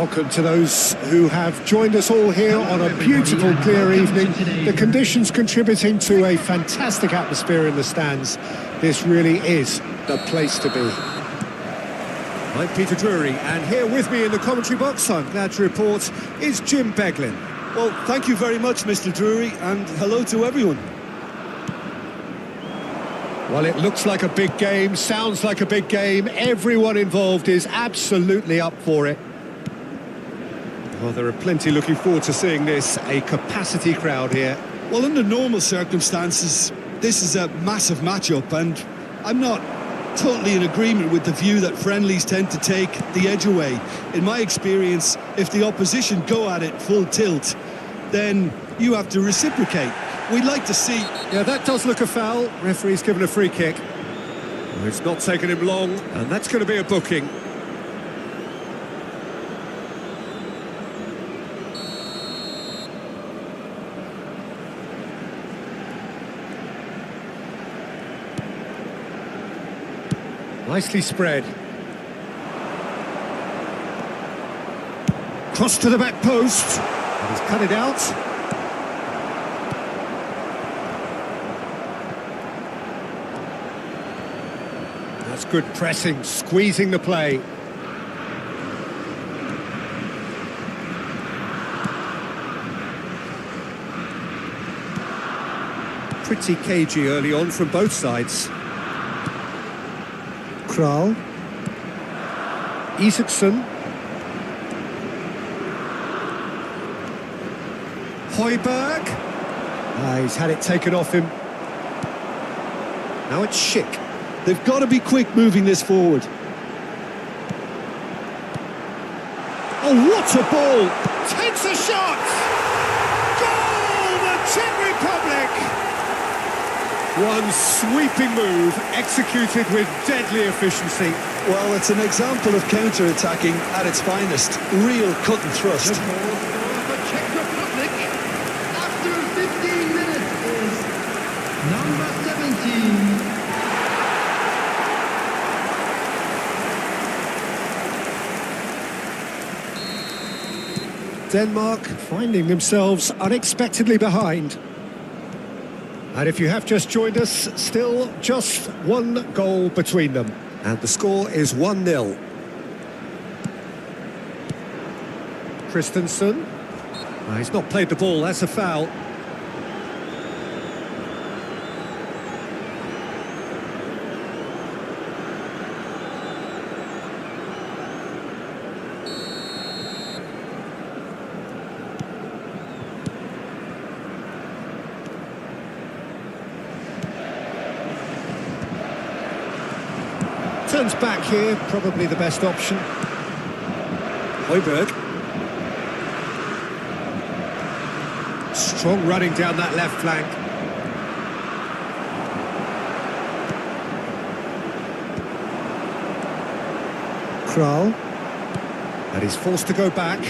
Welcome to those who have joined us all here on a beautiful, clear evening. The conditions contributing to a fantastic atmosphere in the stands. This really is the place to be. I'm Peter Drury, and here with me in the commentary box, I'm glad to report, is Jim Beglin. Well, thank you very much, Mr. Drury, and hello to everyone. Well, it looks like a big game, sounds like a big game. Everyone involved is absolutely up for it. Well, there are plenty looking forward to seeing this, a capacity crowd here. Well, under normal circumstances, this is a massive matchup, and I'm not totally in agreement with the view that friendlies tend to take the edge away. In my experience, if the opposition go at it full tilt, then you have to reciprocate. We'd like to see... Yeah, that does look a foul. Referee's given a free kick. Well, it's not taken him long, and that's going to be a booking. Nicely spread. Cross to the back post. And he's cut it out. That's good pressing, squeezing the play. Pretty cagey early on from both sides. Kral. Isaacson. Højbjerg. He's had it taken off him. Now it's Schick. They've got to be quick moving this forward. Oh, what a ball! Takes a shot! Goal! The Czech Republic! One sweeping move, executed with deadly efficiency. Well, it's an example of counter-attacking at its finest. Real cut and thrust. The goal for the Czech Republic after 15 minutes is number 17. Denmark finding themselves unexpectedly behind. And if you have just joined us, still just one goal between them. And the score is 1-0. Christensen. He's not played the ball, that's a foul. Turns back here, probably the best option. Højbjerg. Strong running down that left flank. Kral. And he's forced to go back.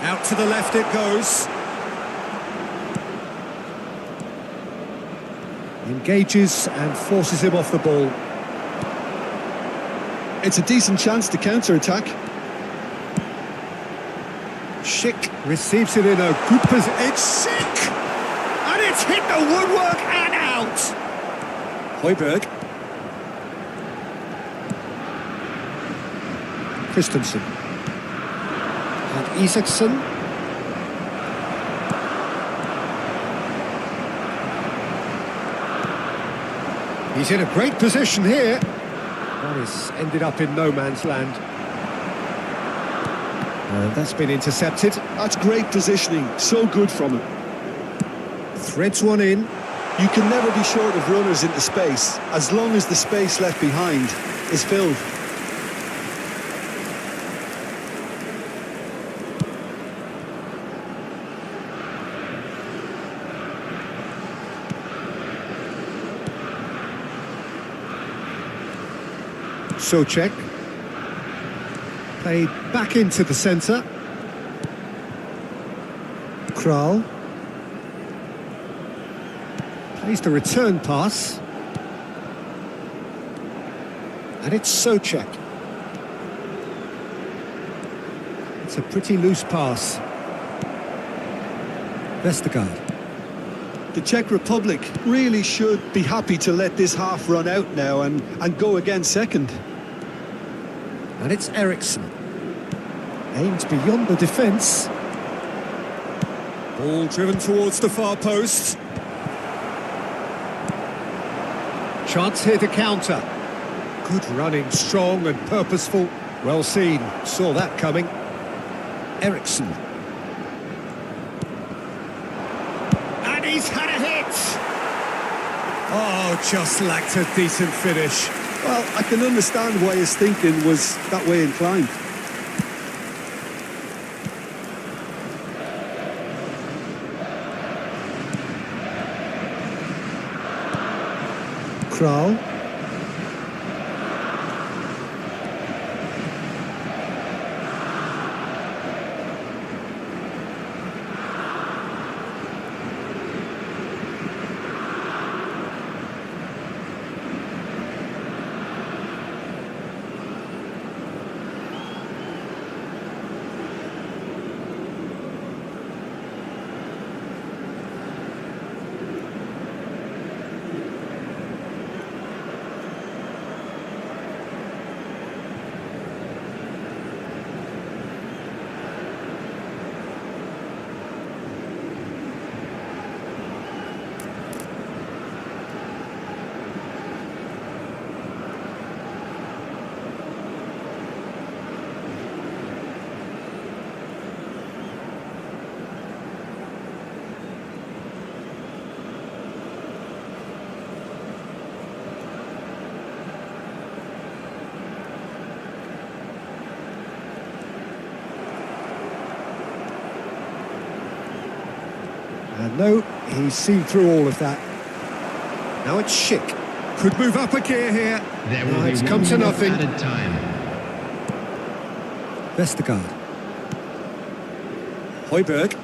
Out to the left it goes. Engages and forces him off the ball. It's a decent chance to counter-attack. Schick receives it in a good position. It's Schick! And it's hit the woodwork and out! Højbjerg. Christensen. And Isaacson. He's in a great position here. That is ended up in no man's land. And that's been intercepted. That's great positioning, so good from him. Threads one in. You can never be short of runners into space, as long as the space left behind is filled. Souček. Played back into the centre. Kral. Plays the return pass. And it's Souček. It's a pretty loose pass. Vestergaard. The Czech Republic really should be happy to let this half run out now and go again second. And it's Eriksson. Aimed beyond the defence. Ball driven towards the far post. Chance here to counter. Good running, strong and purposeful. Well seen, saw that coming. Eriksson. And he's had a hit! Oh, just lacked a decent finish. Well, I can understand why his thinking was that way inclined. Kral. And no, he's seen through all of that. Now it's Schick. Could move up a gear here. There will No, be it's 1 come to minute nothing. added time. Vestergaard. Højbjerg.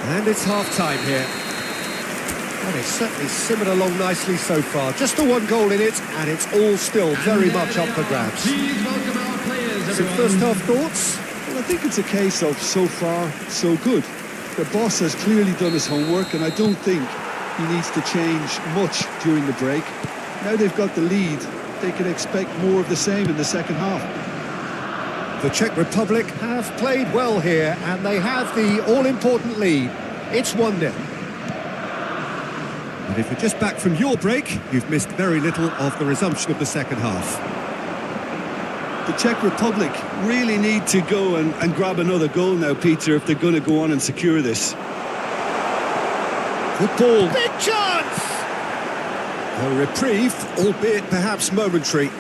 And it's half-time here. And it's certainly simmered along nicely so far. Just the one goal in it, and it's all still very much up for grabs. Please welcome our players, Some everyone. first-half thoughts? Well, I think it's a case of so far, so good. The boss has clearly done his homework, and I don't think he needs to change much during the break. Now they've got the lead, they can expect more of the same in the second half. The Czech Republic have played well here, and they have the all-important lead. It's 1-0. And if you're just back from your break, you've missed very little of the resumption of the second half. The Czech Republic really need to go and grab another goal now, Peter, if they're going to go on and secure this. Good ball. Big chance! A reprieve, albeit perhaps momentary.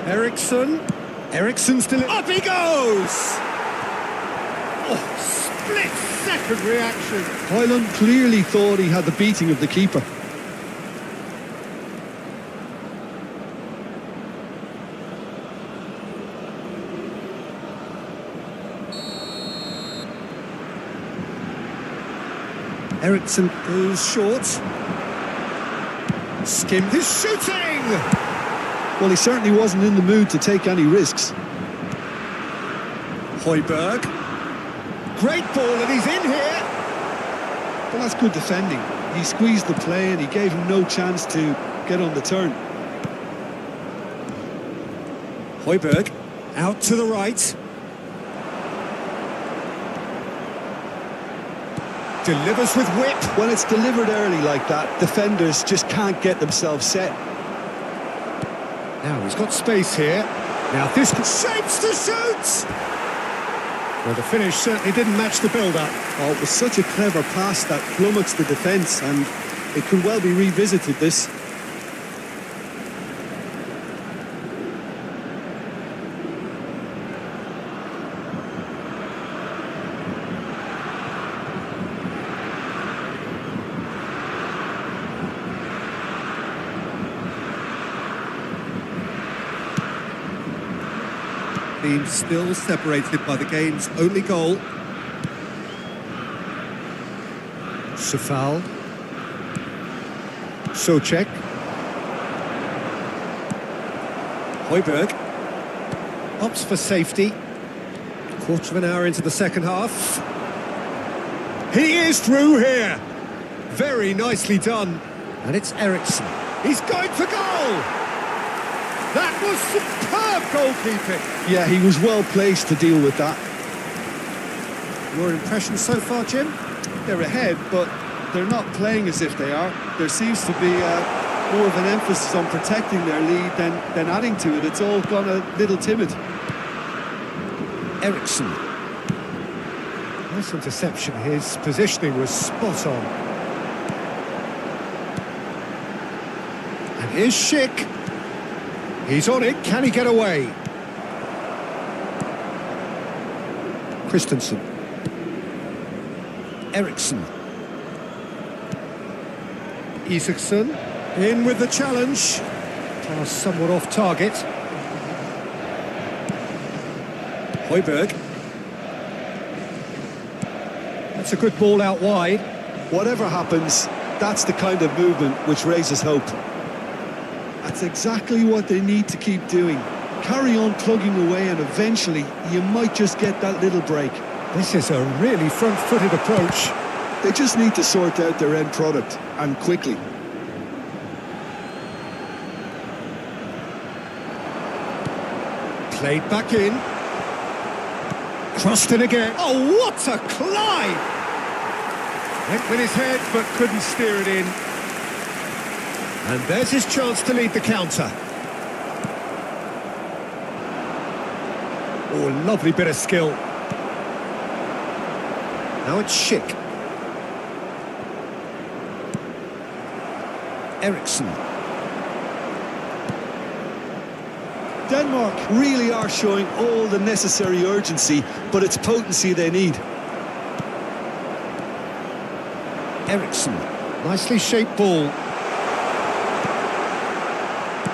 Eriksson. Eriksson's still... Up he goes! Oh, split-second reaction. Højlund clearly thought he had the beating of the keeper. Eriksson goes short. Skimmed his shooting! Well, he certainly wasn't in the mood to take any risks. Højbjerg. Great ball, and he's in here. Well, that's good defending. He squeezed the play and he gave him no chance to get on the turn. Højbjerg out to the right. Delivers with whip. When it's delivered early like that, defenders just can't get themselves set. Now he's got space here. Now this shapes to shoot! Well, the finish certainly didn't match the build-up. Oh, it was such a clever pass that flummoxed the defence, and it could well be revisited, this. Being still separated by the game's only goal. Safal. Socek. Højbjerg. Opts for safety. Quarter of an hour into the second half. He is through here. Very nicely done. And it's Eriksson. He's going for goal. That was superb goalkeeping. Yeah, he was well placed to deal with that. Your impression so far, Jim? They're ahead, but they're not playing as if they are. There seems to be more of an emphasis on protecting their lead than adding to it. It's all gone a little timid. Eriksson. Nice interception. His positioning was spot on. And here's Schick. He's on it. Can he get away? Christensen. Eriksson. Isaksson. In with the challenge. Pass somewhat off target. Højbjerg. That's a good ball out wide. Whatever happens, that's the kind of movement which raises hope. That's exactly what they need to keep doing. Carry on plugging away and eventually you might just get that little break. This is a really front-footed approach. They just need to sort out their end product, and quickly. Played back in. Crossed in again. Oh, what a climb! Went with his head, but couldn't steer it in. And there's his chance to lead the counter. Oh, lovely bit of skill. Now it's Schick. Eriksson. Denmark really are showing all the necessary urgency, but it's potency they need. Eriksson. Nicely shaped ball.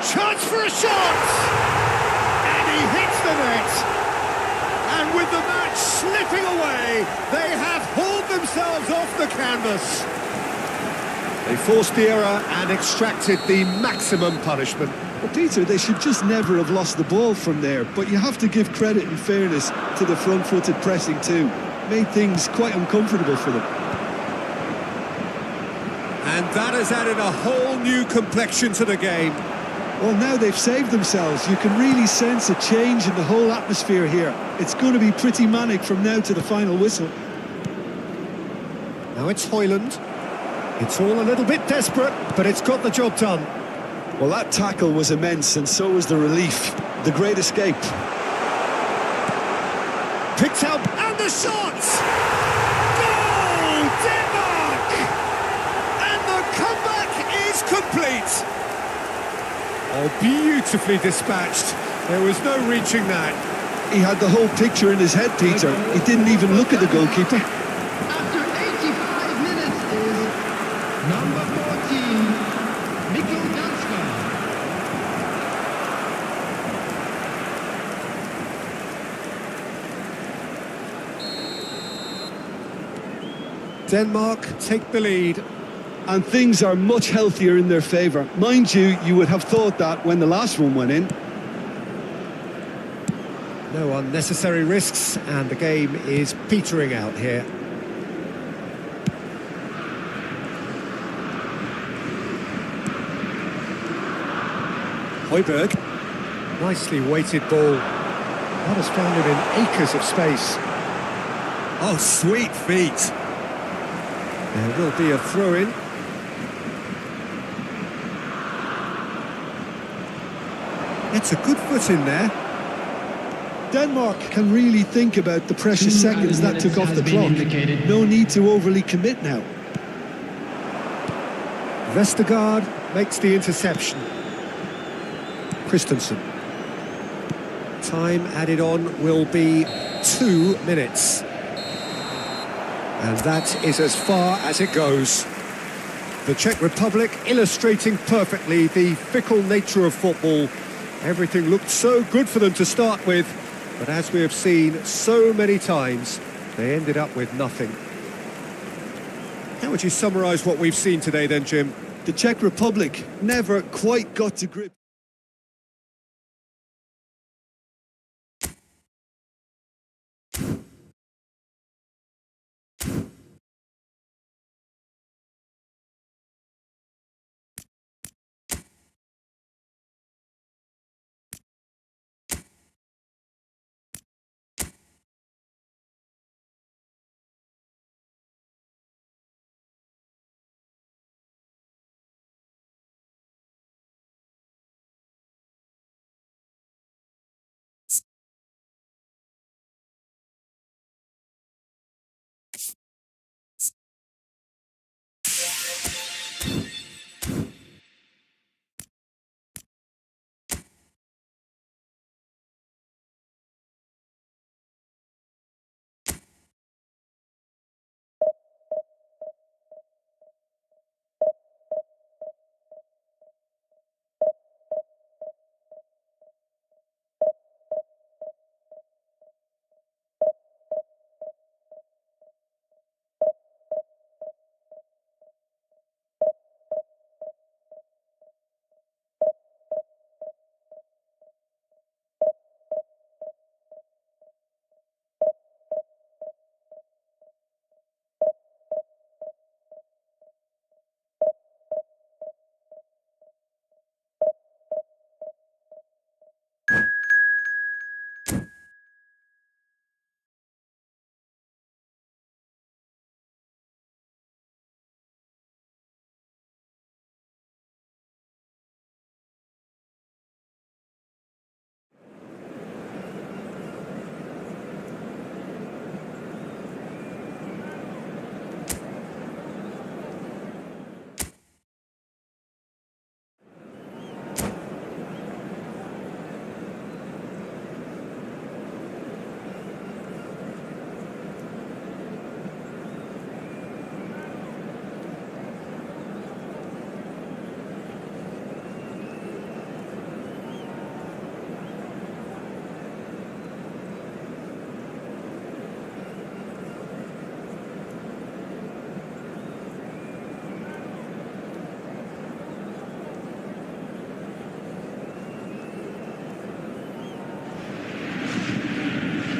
Chance for a shot! And he hits the net. And with the match slipping away, they have hauled themselves off the canvas. They forced the error and extracted the maximum punishment. Well, Peter, they should just never have lost the ball from there, but you have to give credit and fairness to the front-footed pressing too. Made things quite uncomfortable for them. And that has added a whole new complexion to the game. Well, now they've saved themselves. You can really sense a change in the whole atmosphere here. It's going to be pretty manic from now to the final whistle. Now it's Højlund. It's all a little bit desperate, but it's got the job done. Well, that tackle was immense, and so was the relief. The great escape. Picked up, and the shot! Goal! Denmark! And the comeback is complete. Oh, beautifully dispatched. There was no reaching that. He had the whole picture in his head, Peter. He didn't even look at the goalkeeper. After 85 minutes is number 14, Mikkel Dansgaard. Denmark take the lead. And things are much healthier in their favour. Mind you, you would have thought that when the last one went in. No unnecessary risks, and the game is petering out here. Højbjerg. Nicely weighted ball. That has found him in acres of space. Oh, sweet feet. There will be a throw-in. It's a good foot in there. Denmark can really think about the precious seconds that took off the clock. No need to overly commit now. Vestergaard makes the interception. Christensen. Time added on will be 2 minutes. And that is as far as it goes. The Czech Republic illustrating perfectly the fickle nature of football. Everything looked so good for them to start with, But as we have seen so many times, they ended up with nothing. How would you summarise what we've seen today then, Jim? The Czech Republic never quite got to grip.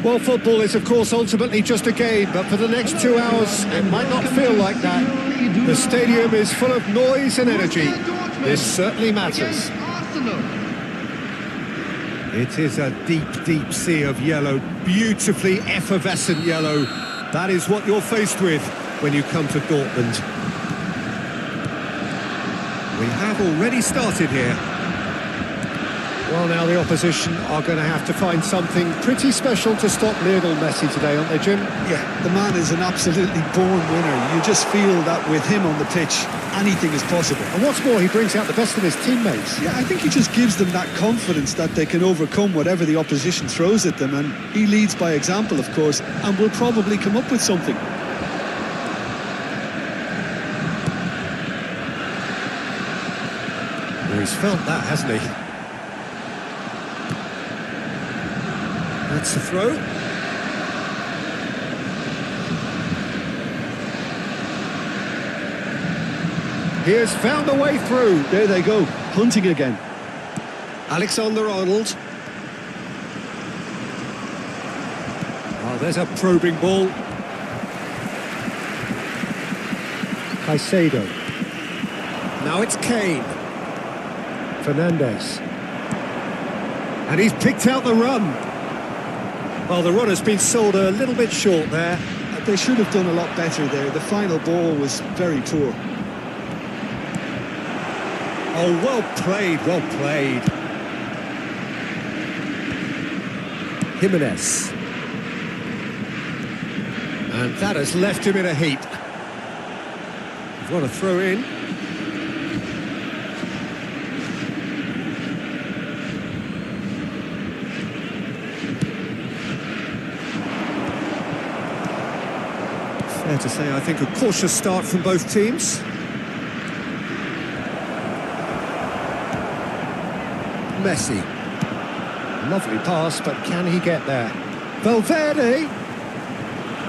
Well, football is, of course, ultimately just a game, but for the next 2 hours, it might not feel like that. The stadium is full of noise and energy. This certainly matters. It is a deep, deep sea of yellow, beautifully effervescent yellow. That is what you're faced with when you come to Dortmund. We have already started here. Well, now the opposition are going to have to find something pretty special to stop Lionel Messi today, aren't they, Jim? Yeah, the man is an absolutely born winner. You just feel that with him on the pitch, anything is possible. And what's more, he brings out the best of his teammates. Yeah, I think he just gives them that confidence that they can overcome whatever the opposition throws at them, and he leads by example, of course, and will probably come up with something. Well, he's felt that, hasn't he? That's a throw. He has found a way through. There they go, hunting again. Alexander-Arnold. Oh, there's a probing ball. Caicedo. Now it's Kane. Fernandes. And he's picked out the run. Well, the run has been sold a little bit short there. They should have done a lot better there. The final ball was very poor. Oh, well played, well played. Jimenez. And that has left him in a heap. What a throw in. Fair to say, I think, a cautious start from both teams. Messi. Lovely pass, but can he get there? Valverde!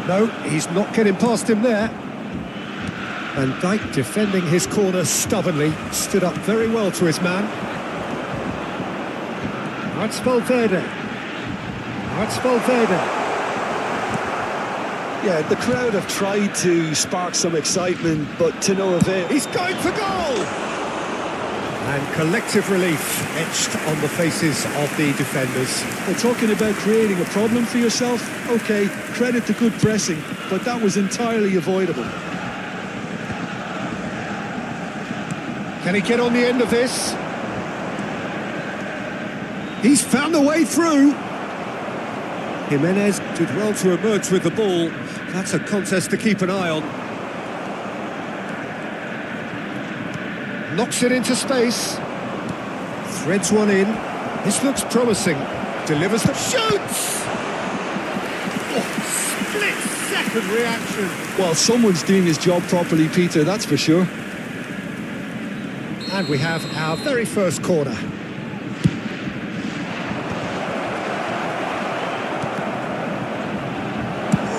No, he's not getting past him there. Van Dijk defending his corner stubbornly, stood up very well to his man. That's Valverde. That's Valverde. Yeah, the crowd have tried to spark some excitement, but to no avail. He's going for goal! And collective relief etched on the faces of the defenders. We're talking about creating a problem for yourself. Okay, credit to good pressing, but that was entirely avoidable. Can he get on the end of this? He's found a way through. Jimenez did well to emerge with the ball. That's a contest to keep an eye on. Knocks it into space. Threads one in. This looks promising. Delivers the shoots! Oh, split-second reaction. Well, someone's doing his job properly, Peter, that's for sure. And we have our very first corner.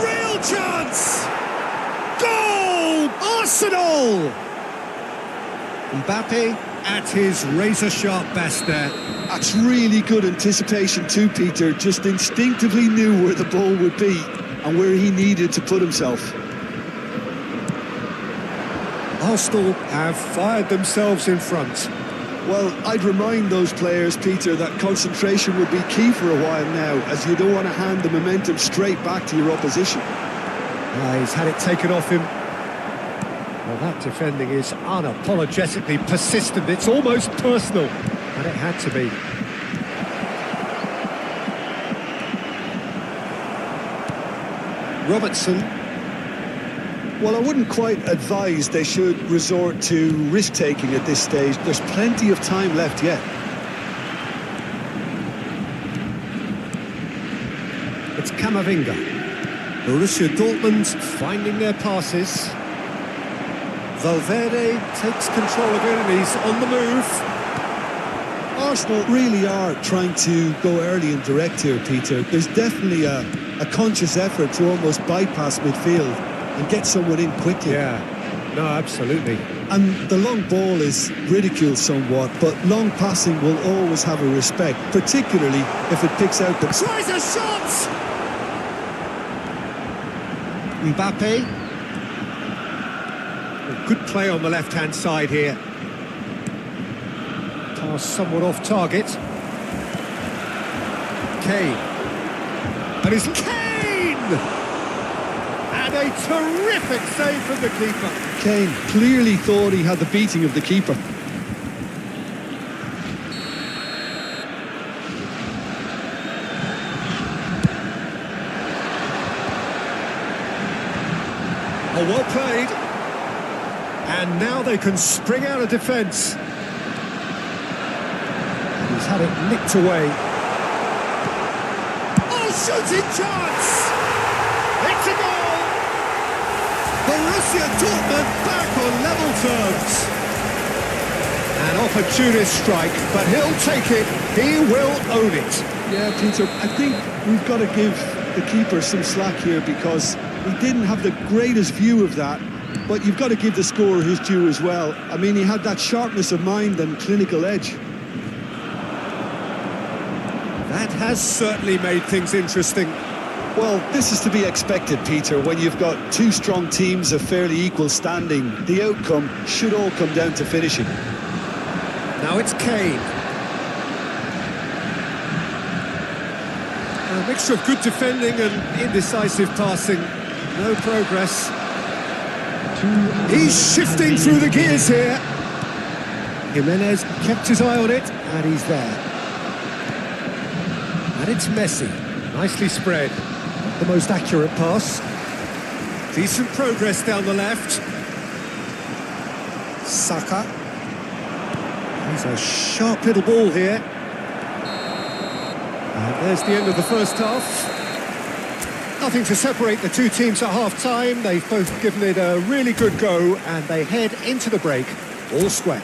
Real chance! Goal! Arsenal! Mbappe at his razor-sharp best there. That's really good anticipation too, Peter. Just instinctively knew where the ball would be and where he needed to put himself. Arsenal have fired themselves in front. Well, I'd remind those players, Peter, that concentration will be key for a while now, as you don't want to hand the momentum straight back to your opposition. He's had it taken off him. Well, that defending is unapologetically persistent. It's almost personal, and it had to be. Robertson. Well, I wouldn't quite advise they should resort to risk-taking at this stage. There's plenty of time left yet. It's Camavinga. Borussia Dortmund finding their passes. Valverde takes control of it and he's on the move. Arsenal really are trying to go early and direct here, Peter. There's definitely a conscious effort to almost bypass midfield and get someone in quickly. Yeah, no, absolutely. And the long ball is ridiculed somewhat, but long passing will always have a respect, particularly if it picks out the... Tries a shot! Mbappe. A good play on the left-hand side here. Pass somewhat off target. Kane. And it's Kane! And a terrific save from the keeper. Kane clearly thought he had the beating of the keeper. Oh, well played. And now they can spring out of defence. He's had it nicked away. Oh, shooting chance! It's a goal! Borussia Dortmund back on level terms. An opportunist strike, but he'll take it. He will own it. Yeah, Peter, I think we've got to give the keeper some slack here because he didn't have the greatest view of that, but you've got to give the scorer his due as well. I mean, he had that sharpness of mind and clinical edge. That has certainly made things interesting. Well, this is to be expected, Peter, when you've got two strong teams of fairly equal standing. The outcome should all come down to finishing. Now it's Kane. A mixture of good defending and indecisive passing. No progress. He's shifting through the gears here. Jimenez kept his eye on it, and he's there. And it's Messi. Nicely spread. Not the most accurate pass. Decent progress down the left. Saka. He's a sharp little ball here. And there's the end of the first half. Nothing to separate the two teams at half-time. They've both given it a really good go, and they head into the break all square.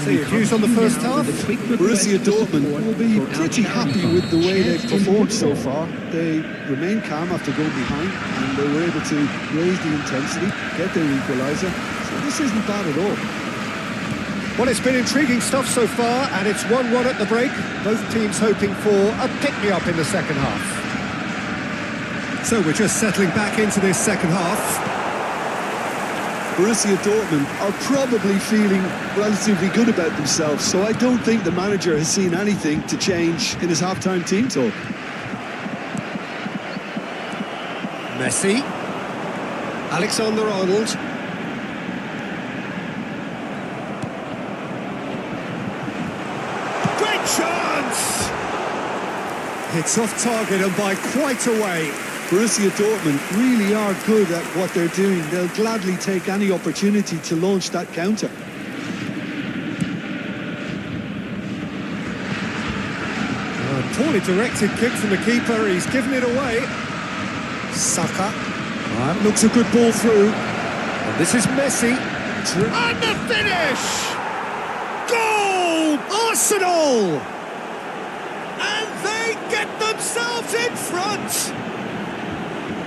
So your views on the first half? Borussia Dortmund will be pretty happy with the way they've performed so far. They remain calm after going behind, and they were able to raise the intensity, get their equaliser. So this isn't bad at all. Well, it's been intriguing stuff so far, and it's 1-1 at the break. Both teams hoping for a pick-me-up in the second half. So we're just settling back into this second half. Borussia Dortmund are probably feeling relatively good about themselves, so I don't think the manager has seen anything to change in his half-time team talk. Messi. Alexander-Arnold. Great chance! It's off target and by quite a way. Borussia Dortmund really are good at what they're doing. They'll gladly take any opportunity to launch that counter. Poorly directed kick from the keeper, he's given it away. Saka. That looks a good ball through. And this is Messi. And the finish! Goal! Arsenal! And they get themselves in front!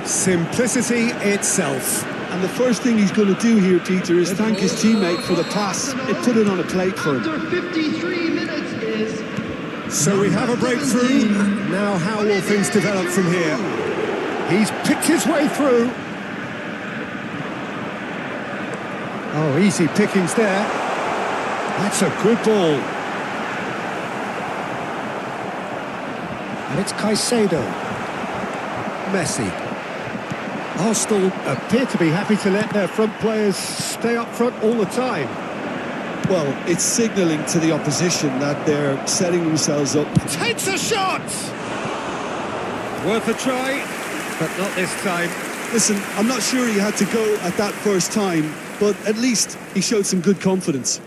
Simplicity itself. And the first thing he's going to do here, Peter, is thank his teammate for the pass. It put it on a plate for him. After 53 minutes is... So we have a breakthrough. Now how will things develop from here? He's picked his way through. Oh, easy pickings there. That's a good ball. And it's Caicedo. Messi. Arsenal appear to be happy to let their front players stay up front all the time. Well, it's signalling to the opposition that they're setting themselves up. Takes a shot! Worth a try, but not this time. Listen, I'm not sure he had to go at that first time, but at least he showed some good confidence.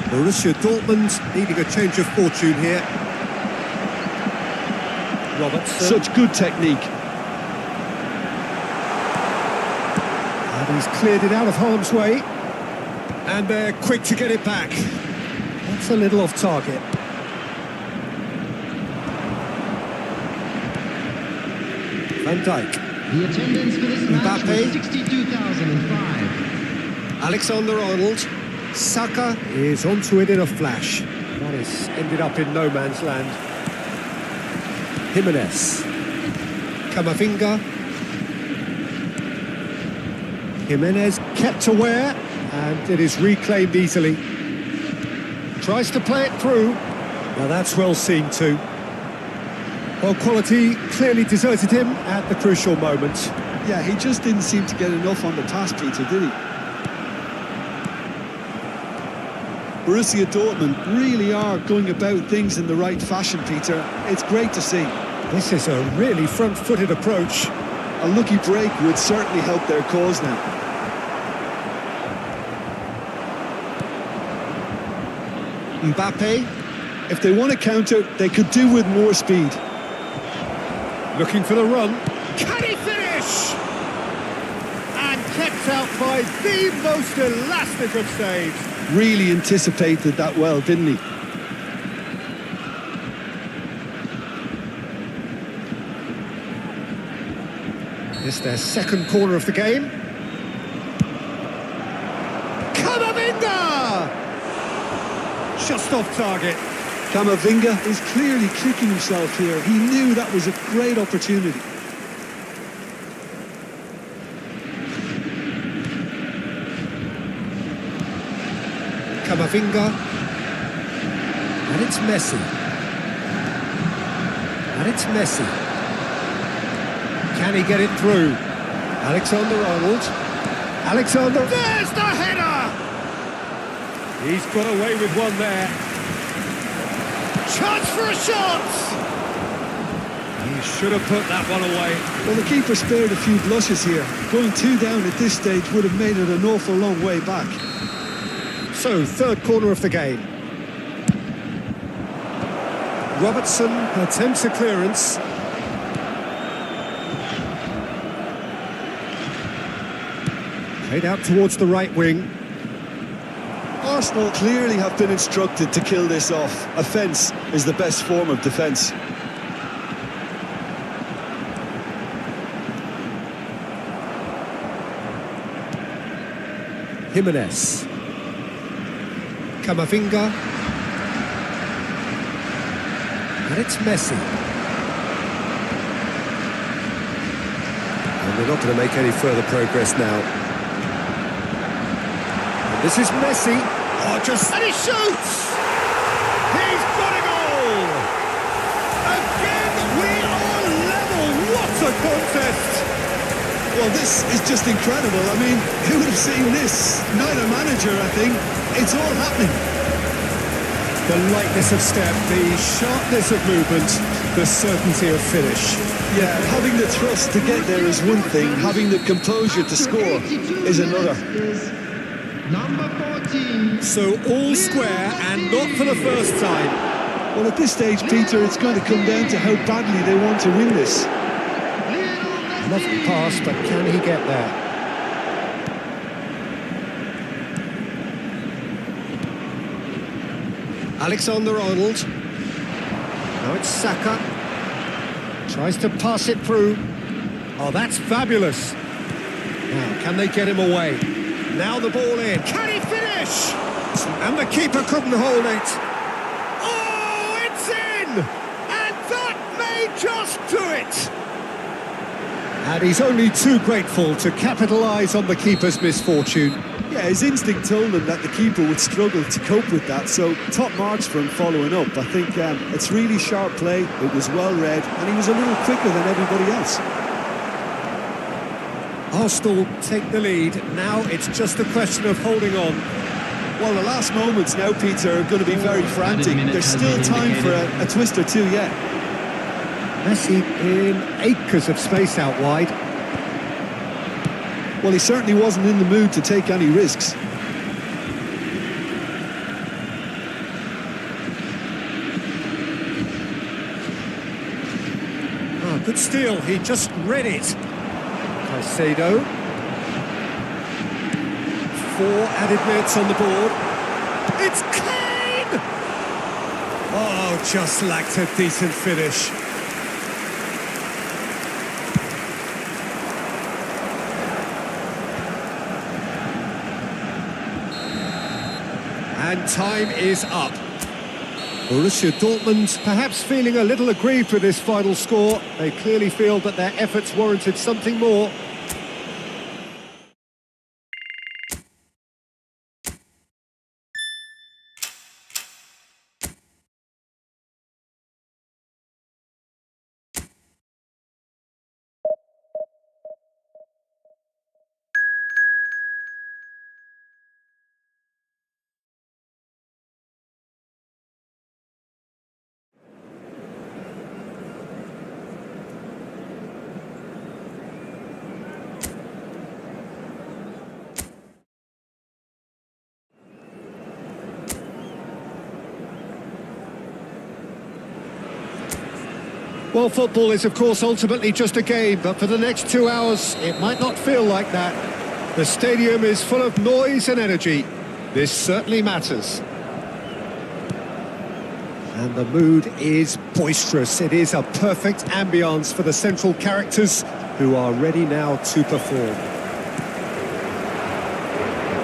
Borussia Dortmund needing a change of fortune here. Robertson. Such good technique. And he's cleared it out of harm's way. And they're quick to get it back. That's a little off target. Van Dijk. The attendance for this match Mbappe. was 62,005. Alexander-Arnold. Saka is onto it in a flash. That has ended up in no man's land. Jimenez. Camavinga. Jimenez kept aware, and it is reclaimed easily. Tries to play it through. Now that's well seen too. Well, quality clearly deserted him at the crucial moment. Yeah, he just didn't seem to get enough on the pass, Peter, did he? Borussia Dortmund really are going about things in the right fashion, Peter. It's great to see. This is a really front-footed approach. A lucky break would certainly help their cause now. Mbappe. If they want to counter, they could do with more speed. Looking for the run. Can he finish? And kept out by the most elastic of saves. Really anticipated that well, didn't he? It's their second corner of the game. Camavinga! Just off target. Camavinga is clearly kicking himself here. He knew that was a great opportunity. Camavinga. And it's Messi. And it's Messi. Can he get it through? Alexander-Arnold. Alexander. There's the header! He's got away with one there. Chance for a shot! He should have put that one away. Well, the keeper spared a few blushes here. Going 2 down at this stage would have made it an awful long way back. So, third corner of the game. Robertson attempts a clearance. Played out towards the right wing. Arsenal clearly have been instructed to kill this off. Offence is the best form of defence. Jimenez. Camavinga. And it's Messi. And they're not going to make any further progress now. And this is Messi. Oh, and he shoots! He's got a goal! Again, we are level! What a contest! Well, this is just incredible. I mean, who would have seen this? Neither manager, I think. It's all happening. The lightness of step, the sharpness of movement, the certainty of finish. Yeah, having the trust to get there is one thing. Having the composure to score is another. Number 14. So all square and not for the first time. Well, at this stage, Peter, it's going to come down to how badly they want to win this. Lovely pass, but can he get there? Alexander-Arnold. Now it's Saka. Tries to pass it through. Oh, that's fabulous. Now, can they get him away? Now the ball in. Can he finish? And the keeper couldn't hold it. Oh, it's in! And that may just do it! And he's only too grateful to capitalise on the keeper's misfortune. Yeah, his instinct told him that the keeper would struggle to cope with that, so top marks for him following up. I think it's really sharp play, it was well read, and he was a little quicker than everybody else. Arsenal take the lead. Now it's just a question of holding on. Well, the last moments now, Peter, are going to be very frantic. There's still time for a twist or two yet. Messi in acres of space out wide. Well, he certainly wasn't in the mood to take any risks. Oh, good steal. He just read it. Caicedo. 4 added minutes on the board. It's Kane! Oh, just lacked a decent finish. And time is up. Borussia Dortmund perhaps feeling a little aggrieved with this final score. They clearly feel that their efforts warranted something more. Well, football is, of course, ultimately just a game, but for the next 2 hours, it might not feel like that. The stadium is full of noise and energy. This certainly matters. And the mood is boisterous. It is a perfect ambience for the central characters who are ready now to perform.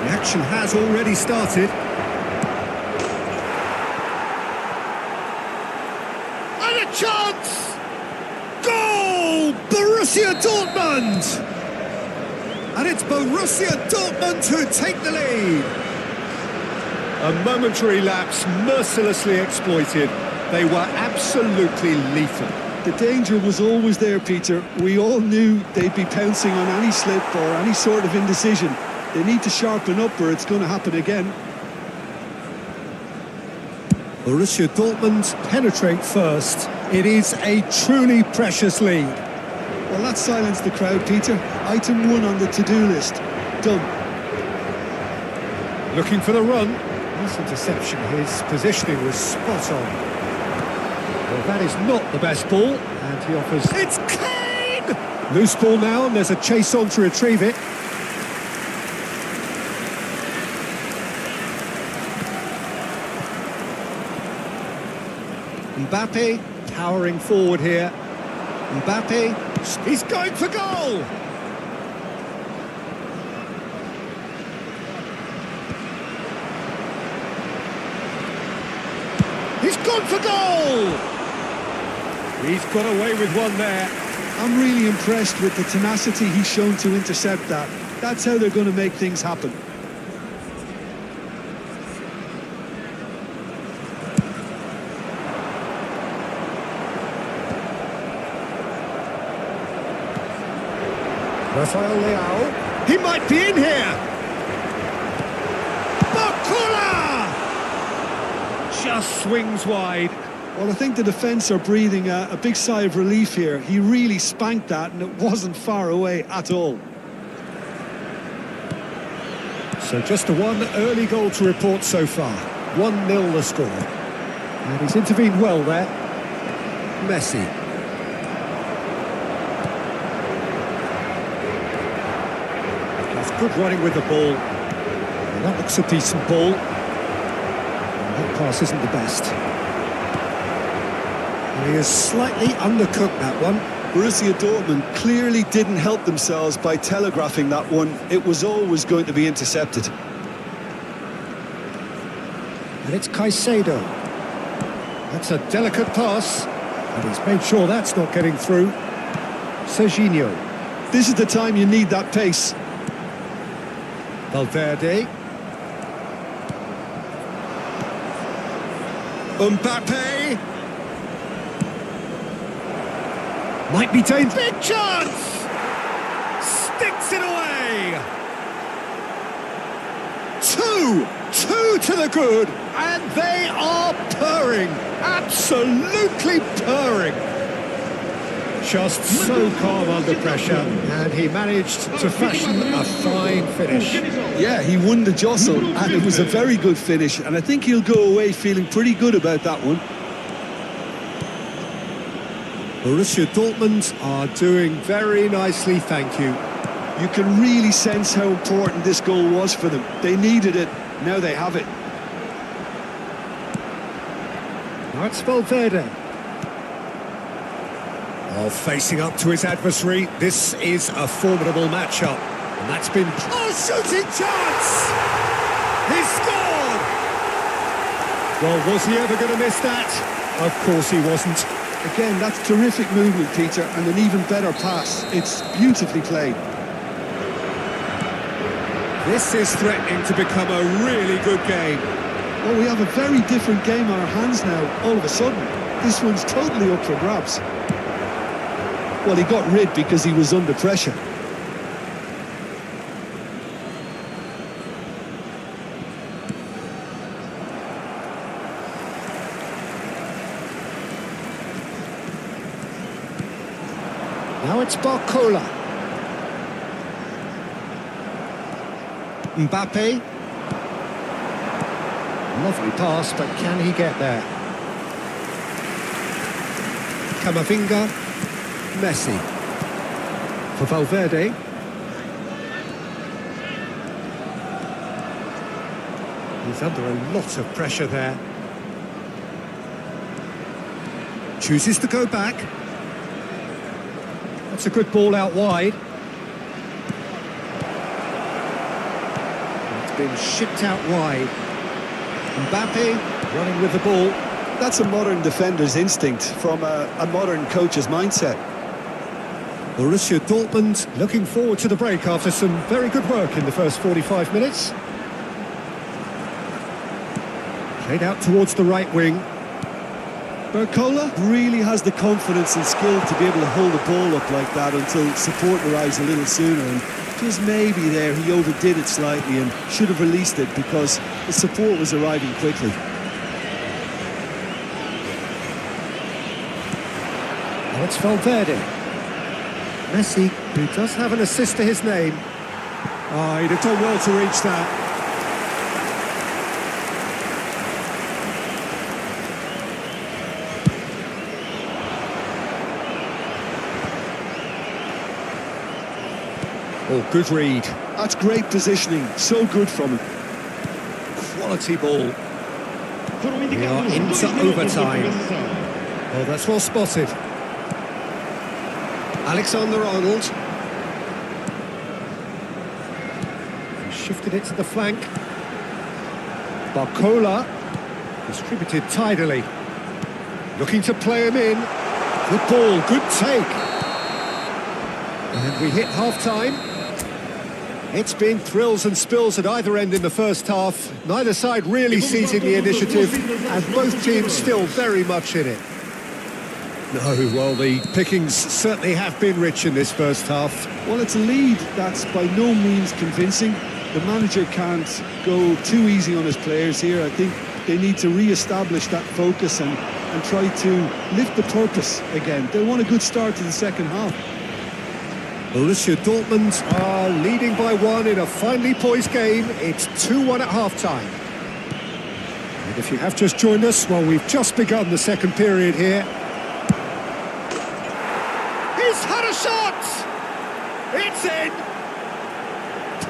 The action has already started. And a chance! Goal! Borussia Dortmund! And it's Borussia Dortmund who take the lead. A momentary lapse mercilessly exploited. They were absolutely lethal. The danger was always there, Peter. We all knew they'd be pouncing on any slip or any sort of indecision. They need to sharpen up or it's going to happen again. Borussia Dortmund penetrate first. It is a truly precious lead. Well, that silenced the crowd, Peter. Item 1 on the to-do list. Done. Looking for the run. Nice interception. His positioning was spot on. Well, that is not the best ball. And he offers... It's Kane! Loose ball now, and there's a chase on to retrieve it. Mbappe powering forward here. Mbappe, he's going for goal! He's gone for goal! He's got away with one there. I'm really impressed with the tenacity he's shown to intercept that. That's how they're going to make things happen. Rafael Leao. He might be in here. Bakula! Just swings wide. Well, I think the defence are breathing a big sigh of relief here. He really spanked that and it wasn't far away at all. So just a one early goal to report so far. 1-0 the score. And he's intervened well there. Messi. He's good running with the ball. And that looks a decent ball. And that pass isn't the best. And he has slightly undercooked that one. Borussia Dortmund clearly didn't help themselves by telegraphing that one. It was always going to be intercepted. And it's Caicedo. That's a delicate pass. And he's made sure that's not getting through. Serginho. This is the time you need that pace. Valverde. Mbappe. Might be dangerous. Big chance! Sticks it away! Two to the good, and they are purring. Absolutely purring. Just so calm under pressure, and he managed to fashion a fine finish. Yeah, he won the jostle, and it was a very good finish, and I think he'll go away feeling pretty good about that one. Borussia Dortmund are doing very nicely, thank you. You can really sense how important this goal was for them. They needed it, now they have it. Now it's Valverde. Oh, facing up to his adversary, this is a formidable matchup. And that's been... Oh, shooting chance! He scored! Well, was he ever going to miss that? Of course he wasn't. Again, that's terrific movement, Peter, and an even better pass. It's beautifully played. This is threatening to become a really good game. Well, we have a very different game on our hands now, all of a sudden. This one's totally up for grabs. Well, he got rid because he was under pressure. Now it's Bakula. Mbappe. Lovely pass, but can he get there? Camavinga. Messi. For Valverde. He's under a lot of pressure there. Chooses to go back. That's a good ball out wide. It's been shipped out wide. Mbappe running with the ball. That's a modern defender's instinct from a modern coach's mindset. Borussia Dortmund looking forward to the break after some very good work in the first 45 minutes. Played out towards the right wing. Barcola really has the confidence and skill to be able to hold the ball up like that until support arrives a little sooner, and just maybe there he overdid it slightly and should have released it because the support was arriving quickly. Now it's Valverde. Messi, who does have an assist to his name. Oh, he'd have done well to reach that. Oh, good read. That's great positioning, so good from him. Quality ball. We are into overtime. Oh, that's well spotted. Alexander-Arnold. Shifted it to the flank. Barcola. Distributed tidily. Looking to play him in. Good ball, good take. And we hit half-time. It's been thrills and spills at either end in the first half. Neither side really seizing the initiative, and both teams still very much in it. No, well, the pickings certainly have been rich in this first half. Well, it's a lead that's by no means convincing. The manager can't go too easy on his players here. I think they need to re-establish that focus and try to lift the purpose again. They want a good start to the second half. Borussia Dortmund are leading by 1 in a finely poised game. It's 2-1 at half-time. And if you have just joined us, well, we've just begun the second period here. He's had a shot! It's in!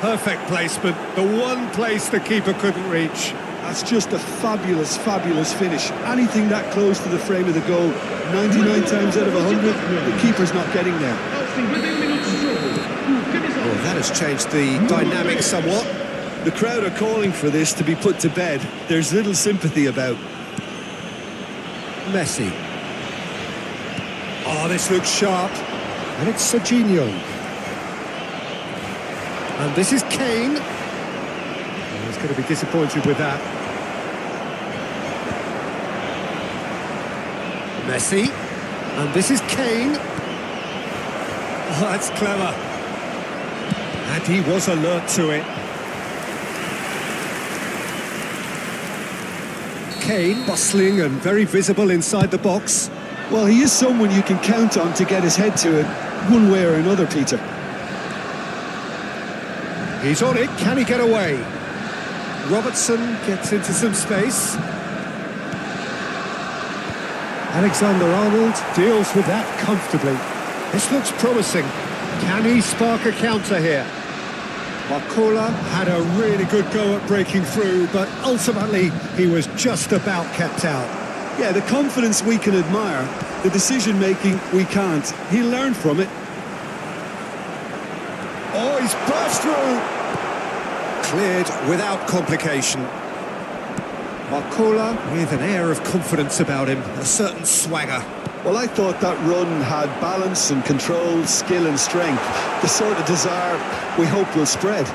Perfect placement, the one place the keeper couldn't reach. That's just a fabulous, fabulous finish. Anything that close to the frame of the goal, 99 times out of 100, the keeper's not getting there. Well, that has changed the dynamic somewhat. The crowd are calling for this to be put to bed. There's little sympathy about. Messi. Oh, this looks sharp. And it's Serginho. And this is Kane. Oh, he's going to be disappointed with that. Messi. And this is Kane. Oh, that's clever. And he was alert to it. Kane bustling and very visible inside the box. Well, he is someone you can count on to get his head to it one way or another, Peter. He's on it. Can he get away? Robertson gets into some space. Alexander-Arnold deals with that comfortably. This looks promising. Can he spark a counter here? Barcola had a really good go at breaking through, but ultimately he was just about kept out. Yeah, the confidence we can admire, the decision-making we can't. He'll learn from it. Oh, he's burst through! Cleared without complication. Barcola with an air of confidence about him, a certain swagger. Well, I thought that run had balance and control, skill and strength. The sort of desire we hope will spread.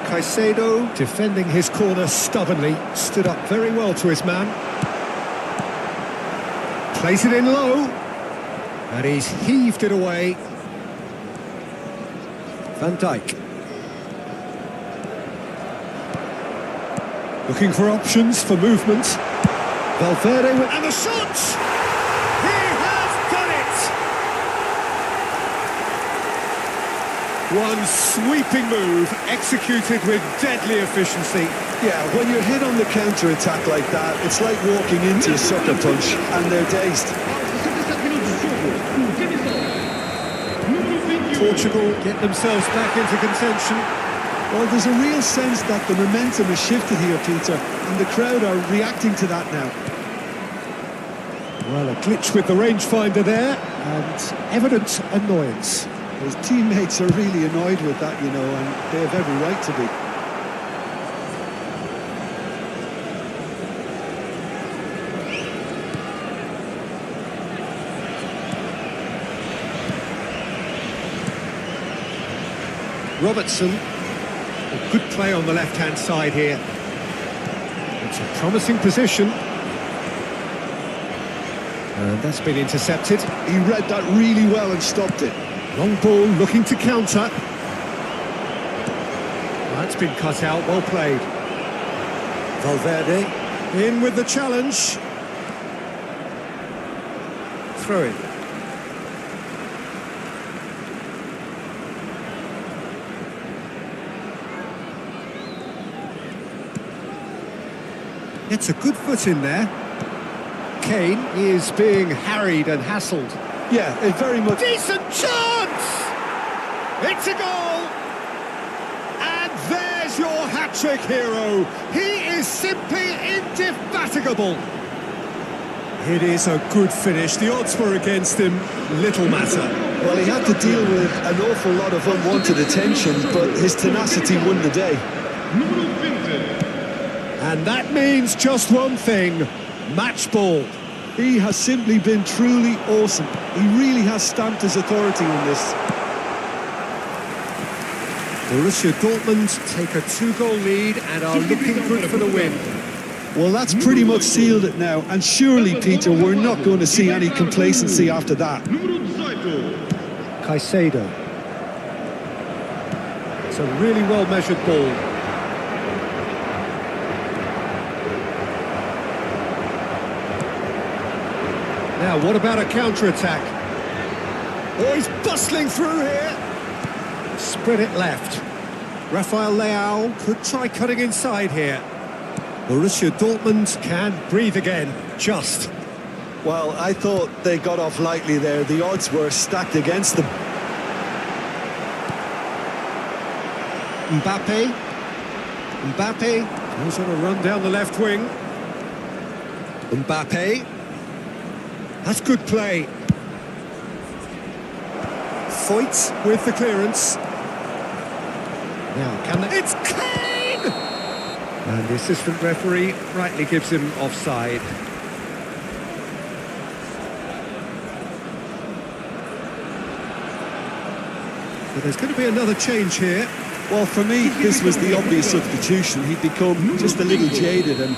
Caicedo, defending his corner stubbornly, stood up very well to his man. Plays it in low. And he's heaved it away. Van Dijk. Looking for options for movement. Valverde with... And the shot! He has done it! One sweeping move, executed with deadly efficiency. Yeah, when you're hit on the counter-attack like that, it's like walking into a sucker punch and they're dazed. Portugal get themselves back into contention. Well, there's a real sense that the momentum has shifted here, Peter, and the crowd are reacting to that now. Well, a glitch with the rangefinder there, and evident annoyance. His teammates are really annoyed with that, you know, and they have every right to be. Robertson, a good play on the left-hand side here. It's a promising position. And that's been intercepted. He read that really well and stopped it. Long ball looking to counter. That's been cut out, well played. Valverde in with the challenge. Throw it. It's a good foot in there. Kane is being harried and hassled. Yeah, it very much... Decent chance! It's a goal! And there's your hat electric hero. He is simply indefatigable. It is a good finish. The odds were against him. Little matter. Well, he had to deal with an awful lot of unwanted attention, but his tenacity won the day. And that means just one thing: match ball. He has simply been truly awesome. He really has stamped his authority on this. Borussia Dortmund take a 2-goal lead and are looking good for the win. Well, that's pretty much sealed it now, and surely, Peter, we're not going to see any complacency after that. Caicedo. It's a really well-measured ball. Now, what about a counter-attack? Oh, he's bustling through here. Spread it left. Rafael Leao could try cutting inside here. Borussia Dortmund can breathe again, just. Well, I thought they got off lightly there. The odds were stacked against them. Mbappe goes on a run down the left wing. Mbappe. That's good play. Foyt with the clearance. Now, can they... It's Kane! And the assistant referee rightly gives him offside. But there's going to be another change here. Well, for me, this was the obvious substitution. He'd become just a little jaded, and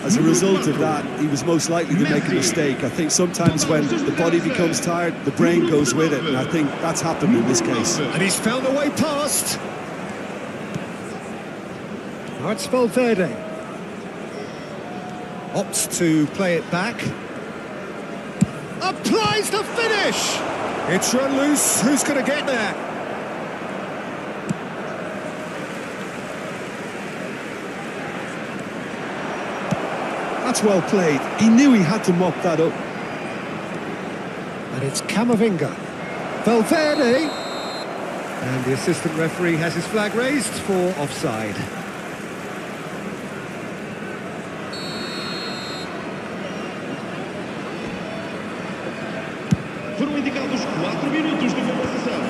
as a result of that, he was most likely to make a mistake. I think sometimes when the body becomes tired, the brain goes with it, and I think that's happened in this case. And he's found a way past. Now it's Valverde. Opts to play it back. Applies the finish! It's run loose. Who's going to get there? That's well played. He knew he had to mop that up. And it's Camavinga. Valverde! And the assistant referee has his flag raised for offside. Foram indicados 4 minutos de compensação.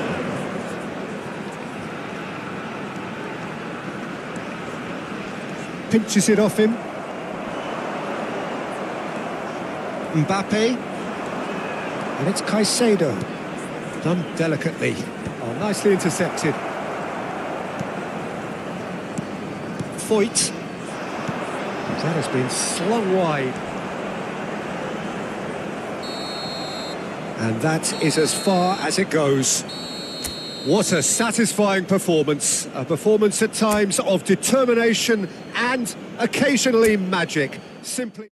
Pinches it off him. Mbappe. And it's Caicedo. Done delicately. Oh, nicely intercepted. Foyt. That has been slung wide. And that is as far as it goes. What a satisfying performance. A performance at times of determination and occasionally magic. Simply...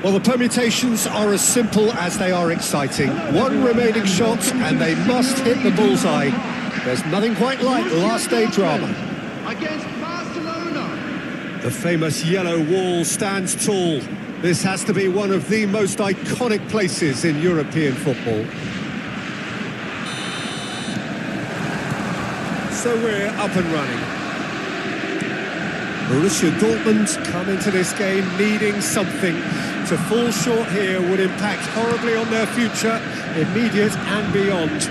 Well, the permutations are as simple as they are exciting. One remaining shot and they must hit the bullseye. There's nothing quite like last day drama. Against Barcelona. The famous yellow wall stands tall. This has to be one of the most iconic places in European football. So we're up and running. Borussia Dortmund come into this game needing something. To fall short here would impact horribly on their future, immediate and beyond.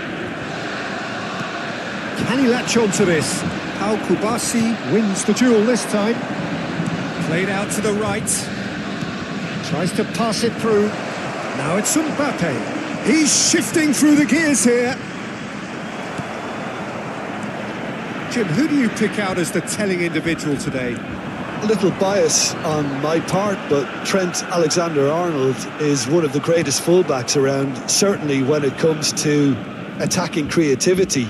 Can he latch on to this? Pau Kubasi wins the duel this time. Played out to the right. Tries to pass it through. Now it's Mbappe. He's shifting through the gears here. Jim, who do you pick out as the telling individual today? A little bias on my part, but Trent Alexander-Arnold is one of the greatest fullbacks around, certainly when it comes to attacking creativity.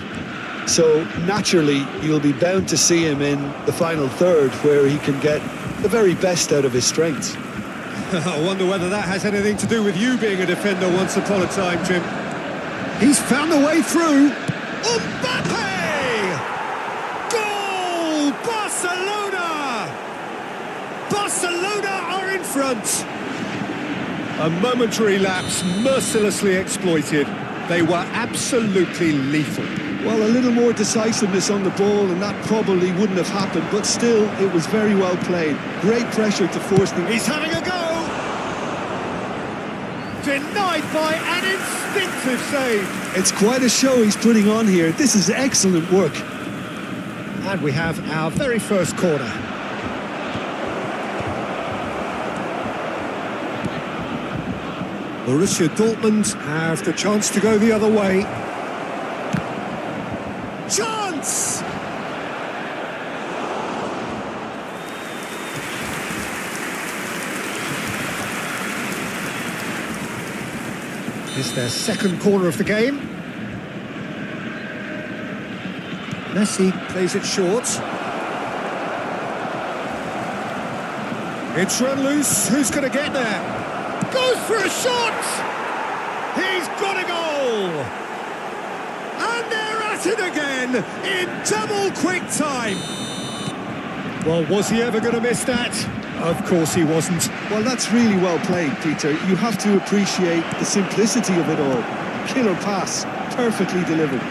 So naturally, you'll be bound to see him in the final third, where he can get the very best out of his strengths. I wonder whether that has anything to do with you being a defender once upon a time, Jim. He's found the way through. Mbappe! Goal! Barcelona! Barcelona are in front. A momentary lapse mercilessly exploited. They were absolutely lethal. Well, a little more decisiveness on the ball and that probably wouldn't have happened, but still, it was very well played. Great pressure to force the... He's having a go! Denied by an instinctive save. It's quite a show he's putting on here. This is excellent work. And we have our very first corner. Borussia Dortmund have the chance to go the other way. Chance! It's their second corner of the game. Messi plays it short. It's run loose. Who's going to get there? Goes for a shot! He's got a goal! And they're at it again in double quick time. Well, was he ever going to miss that? Of course he wasn't. Well, that's really well played, Peter. You have to appreciate the simplicity of it all. Killer pass, perfectly delivered.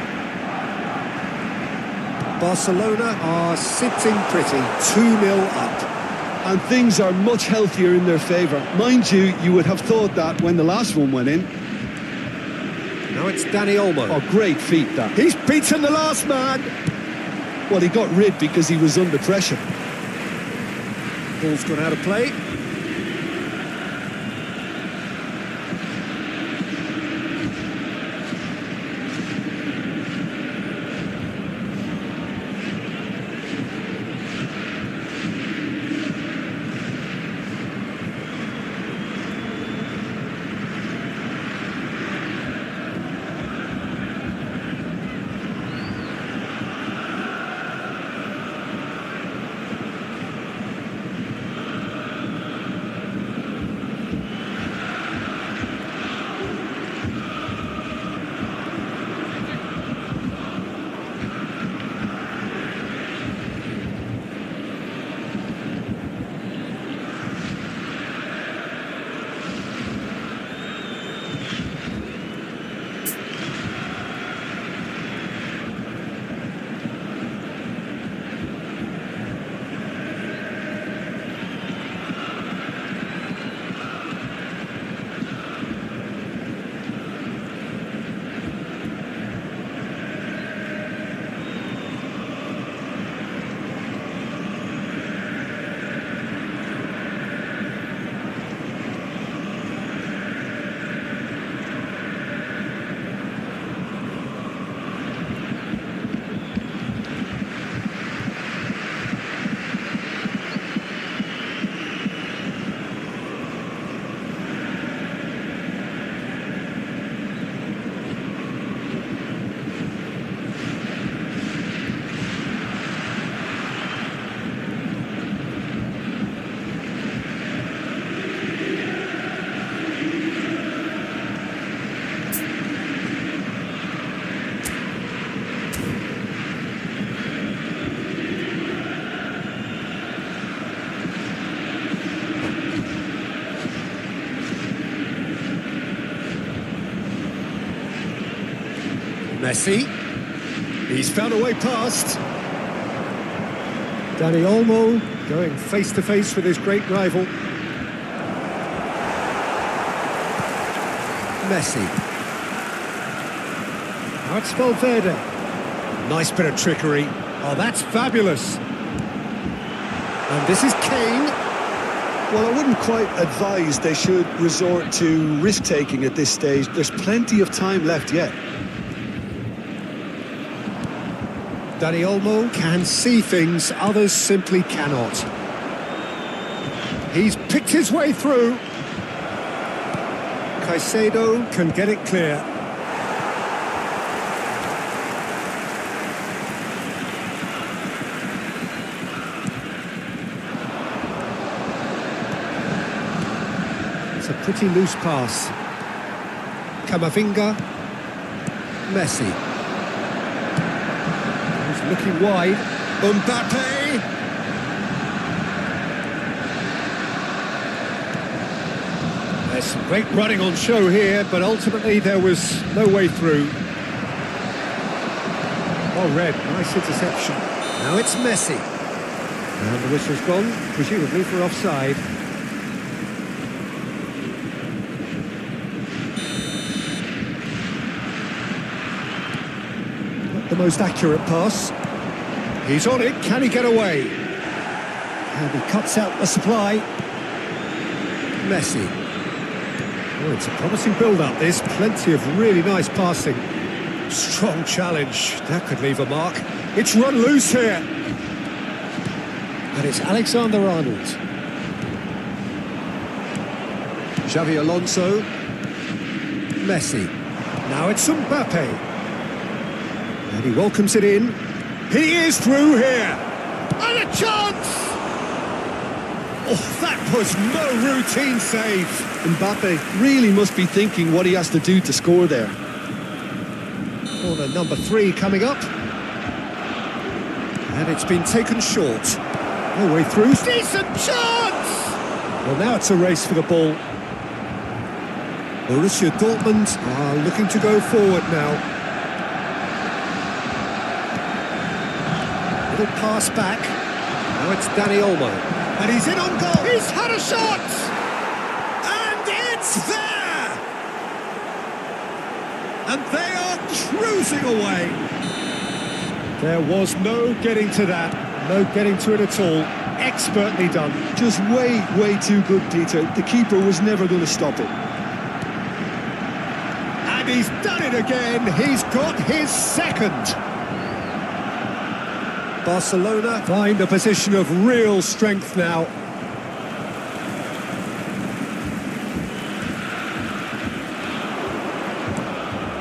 Barcelona are sitting pretty, 2-0 up. And things are much healthier in their favour. Mind you, you would have thought that when the last one went in. Now it's Dani Olmo. Oh, great feat, that. He's beaten the last man. Well, he got rid because he was under pressure. Ball's gone out of play. Messi. He's found a way past. Dani Olmo going face-to-face with his great rival. Messi. Now it's Valverde. Nice bit of trickery. Oh, that's fabulous. And this is Kane. Well, I wouldn't quite advise they should resort to risk-taking at this stage. There's plenty of time left yet. Dani Olmo can see things others simply cannot. He's picked his way through. Caicedo can get it clear. It's a pretty loose pass. Camavinga. Messi. He's looking wide. Mbappe. There's some great running on show here, but ultimately there was no way through. Oh, red, nice interception. Now it's Messi. And the whistle's gone, presumably for offside. Not the most accurate pass. He's on it, can he get away? And he cuts out the supply. Messi. Oh, it's a promising build-up, this. Plenty of really nice passing. Strong challenge. That could leave a mark. It's run loose here. And it's Alexander-Arnold. Xavi Alonso. Messi. Now it's Mbappe. And he welcomes it in. He is through here. And a chance! Oh, that was no routine save. Mbappe really must be thinking what he has to do to score there. Corner number 3 coming up. And it's been taken short. No way through. Decent chance! Well, now it's a race for the ball. Borussia Dortmund are looking to go forward now. Little pass back. Now it's Dani Olmo. And he's in on goal. He's had a shot! And it's there! And they are cruising away. There was no getting to that. No getting to it at all. Expertly done. Just way too good, Peter. The keeper was never going to stop it. And he's done it again. He's got his second. Barcelona find a position of real strength now.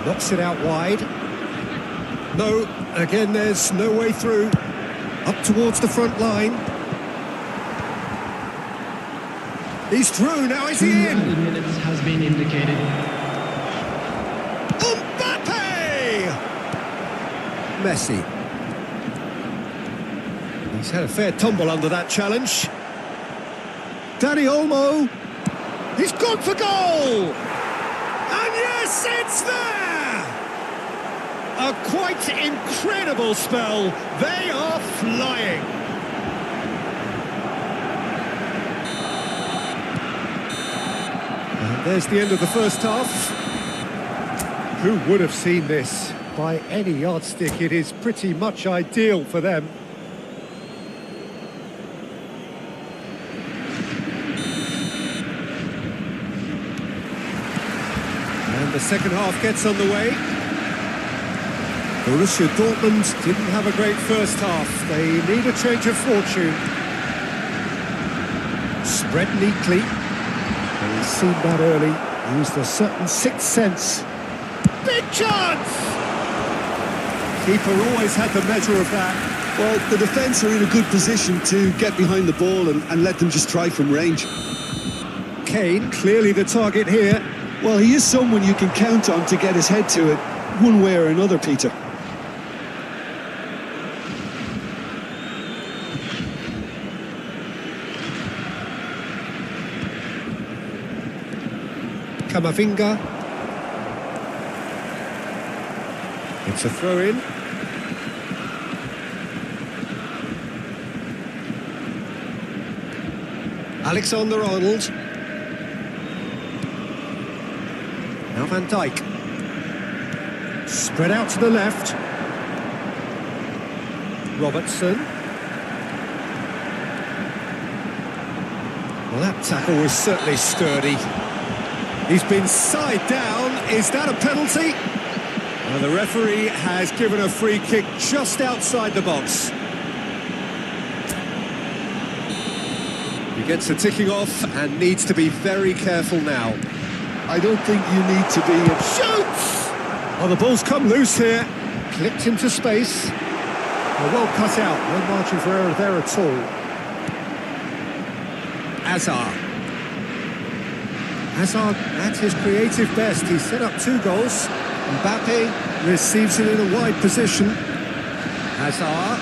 Knocks it out wide. No, again there's no way through. Up towards the front line. He's through, now is he in? 2 minutes has been indicated. Mbappe! Messi. He's had a fair tumble under that challenge. Dani Olmo. He's gone for goal! And yes, it's there! A quite incredible spell. They are flying. And there's the end of the first half. Who would have seen this? By any yardstick, it is pretty much ideal for them. And the second half gets underway. Borussia Dortmund didn't have a great first half. They need a change of fortune. Spread neatly. And he's seen that early. Used a certain sixth sense. Big chance! Keeper always had the measure of that. Well, the defence are in a good position to get behind the ball and let them just try from range. Kane, clearly the target here. Well, he is someone you can count on to get his head to it, one way or another, Peter. It's a throw-in. Alexander-Arnold. Now Van Dijk. Spread out to the left. Robertson. Well, that tackle was certainly sturdy. He's been side down. Is that a penalty? Well, the referee has given a free kick just outside the box. He gets the ticking off and needs to be very careful now. I don't think you need to be... Shoots! Oh, the ball's come loose here. Clipped into space. Well cut out. No margin for error there at all. Hazard. Hazard at his creative best. He's set up 2 goals. Mbappe receives it in a wide position. Hazard.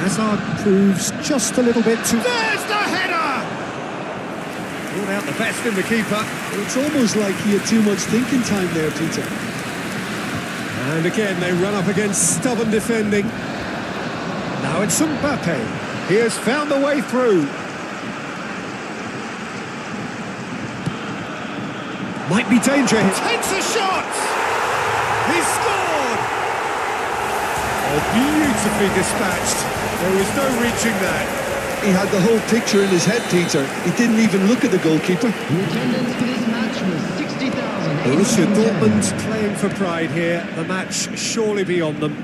Hazard proves just a little bit too... There's the header! Brought out the best in the keeper. It's almost like he had too much thinking time there, Peter. And again, they run up against stubborn defending. Now it's Mbappe. He has found the way through. Might be dangerous. Takes a shot! He scored! Oh, beautifully dispatched. There was no reaching that. He had the whole picture in his head, Peter. He didn't even look at the goalkeeper. The attendance for this match was 60,000. Borussia Dortmund playing for pride here. The match surely beyond them.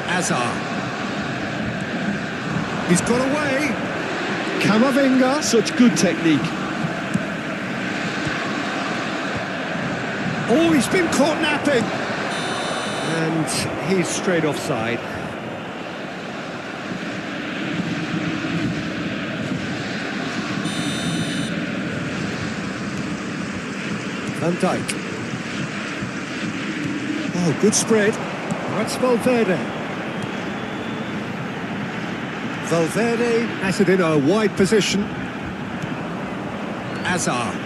Hazard. He's got away. Camavinga. Such good technique. Oh, he's been caught napping. And he's straight offside. Van Dijk. Oh, good spread. That's Valverde. Valverde has it in a wide position. Hazard.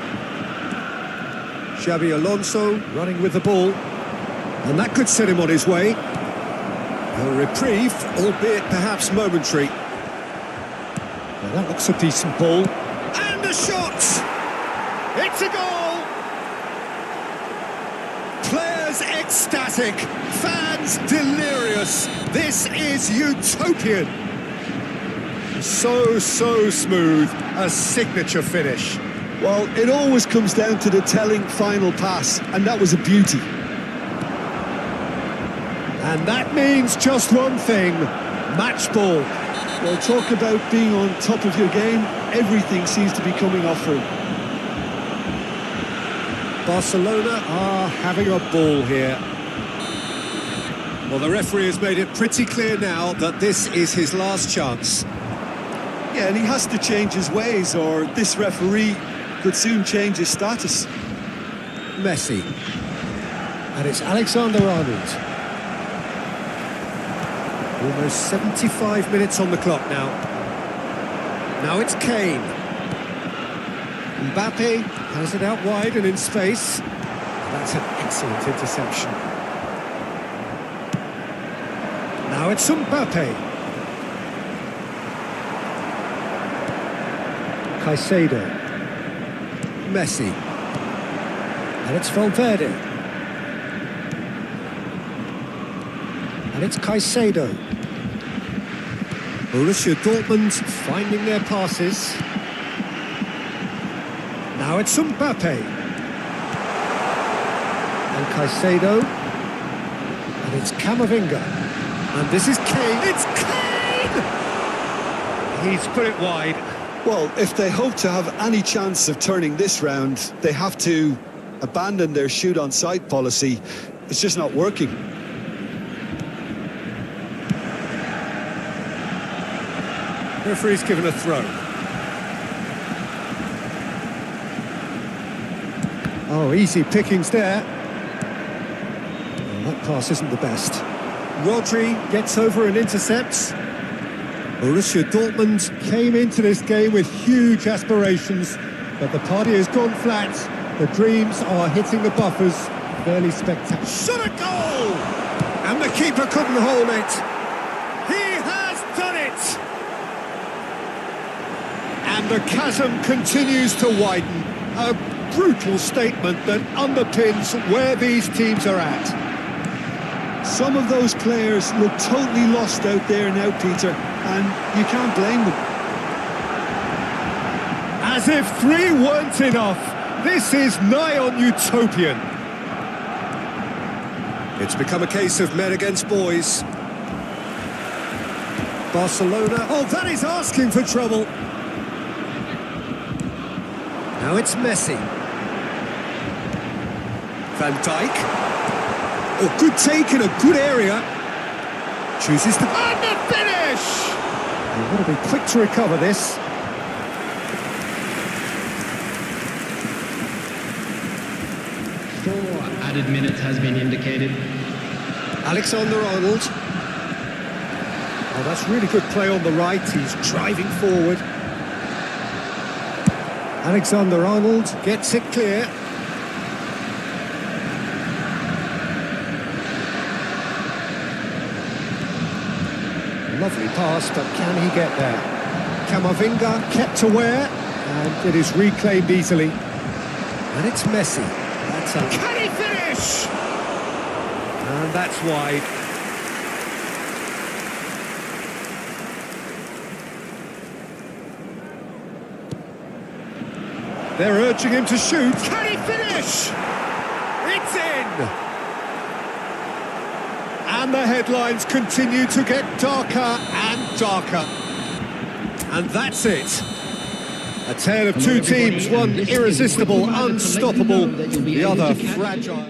Xabi Alonso running with the ball. And that could set him on his way. A reprieve, albeit perhaps momentary. Well, that looks a decent ball. And a shot! It's a goal! Players ecstatic, fans delirious. This is utopian. So smooth, a signature finish. Well, it always comes down to the telling final pass, and that was a beauty. And that means just one thing, match ball. Well, talk about being on top of your game, everything seems to be coming off for him. Barcelona are having a ball here. Well, the referee has made it pretty clear now that this is his last chance. Yeah, and he has to change his ways, or this referee could soon change his status. Messi. And it's Alexander-Arnold. Almost 75 minutes on the clock now. Now it's Kane. Mbappe has it out wide and in space. That's an excellent interception. Now it's Mbappe. Caicedo. Messi. And it's Valverde. And it's Caicedo. Borussia Dortmund finding their passes. Now it's Mbappe. And Caicedo. And it's Camavinga. And this is Kane. It's Kane! He's put it wide. Well, if they hope to have any chance of turning this round, they have to abandon their shoot-on-sight policy. It's just not working. Referee's given a throw. Oh, easy pickings there. Well, that pass isn't the best. Rodri gets over and intercepts. Borussia Dortmund came into this game with huge aspirations. But the party has gone flat. The dreams are hitting the buffers. Fairly spectacular. Shot a goal! And the keeper couldn't hold it. He has done it! And the chasm continues to widen. A brutal statement that underpins where these teams are at. Some of those players look totally lost out there now, Peter, and you can't blame them. As if 3 weren't enough, this is nigh on utopian. It's become a case of men against boys. Barcelona, oh, that is asking for trouble. Now it's Messi. Van Dijk. Oh, good take in a good area. Chooses to... And the finish! You've got to be quick to recover this. Added minutes has been indicated. Alexander-Arnold. Oh, that's really good play on the right. He's driving forward. Alexander-Arnold gets it clear. Lovely pass, but can he get there? Camavinga kept aware, and it is reclaimed easily. And it's Messi. That's a... Can he finish? And that's wide. They're urging him to shoot. Can he finish? It's in! And the headlines continue to get darker and darker. And that's it. A tale of two teams, one irresistible, unstoppable, the other fragile.